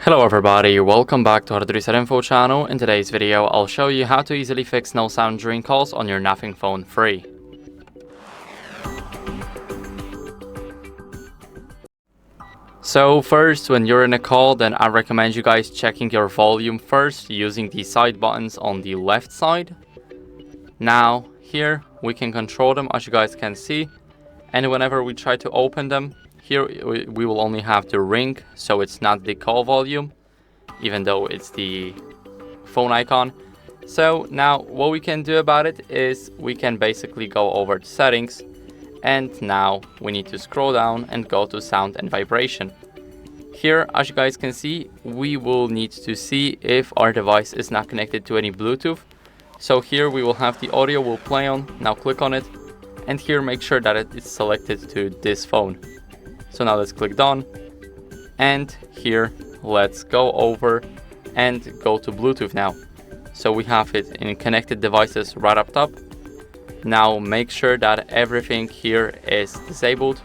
Hello everybody, welcome back to HardReset.Info channel. In today's video, I'll show you how to easily fix no sound during calls on your Nothing Phone 3. So first, when you're in a call, then I recommend you guys checking your volume first using the side buttons on the left side. Now here we can control them, as you guys can see, and whenever we try to open them, here we will only have the ring, so it's not the call volume, even though it's the phone icon. So now what we can do about it is we can basically go over to settings, and now we need to scroll down and go to sound and vibration. Here, as you guys can see, we will need to see if our device is not connected to any Bluetooth. So here we will have the audio will play on. Now click on it, and here make sure that it is selected to this phone. So now let's click done, and here let's go over and go to Bluetooth now. So we have it in connected devices right up top. Now make sure that everything here is disabled.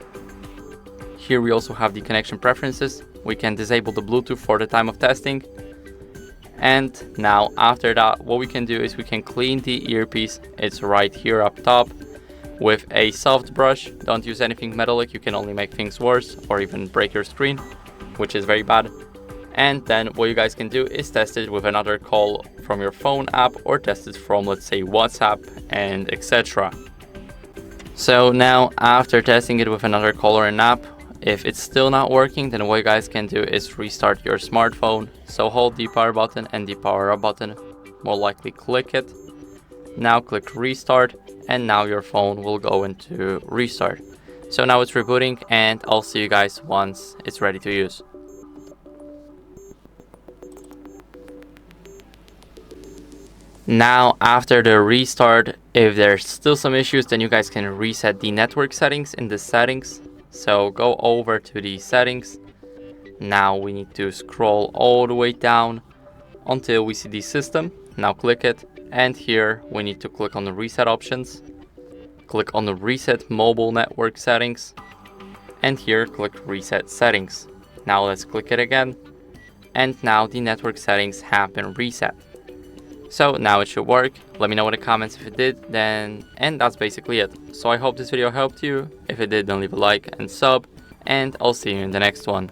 Here we also have the connection preferences. We can disable the Bluetooth for the time of testing. And now after that, what we can do is we can clean the earpiece. It's right here up top with a soft brush. Don't use anything metallic, you can only make things worse or even break your screen, which is very bad. And then what you guys can do is test it with another call from your phone app, or test it from, let's say, WhatsApp and etc. So now after testing it with another call or an app, if it's still not working, then what you guys can do is restart your smartphone. So hold the power button and the power up button, more likely click it. Now click restart, and now your phone will go into restart. So now it's rebooting, and I'll see you guys once it's ready to use. Now after the restart, if there's still some issues, then you guys can reset the network settings in the settings. So go over to the settings. Now we need to scroll all the way down until we see the system. Now click it, and here we need to click on the reset options. Click on the reset mobile network settings, and here click reset settings. Now let's click it again, and now the network settings have been reset. So now it should work. Let me know in the comments if it did, and that's basically it. So I hope this video helped you. If it did, then leave a like and sub, and I'll see you in the next one.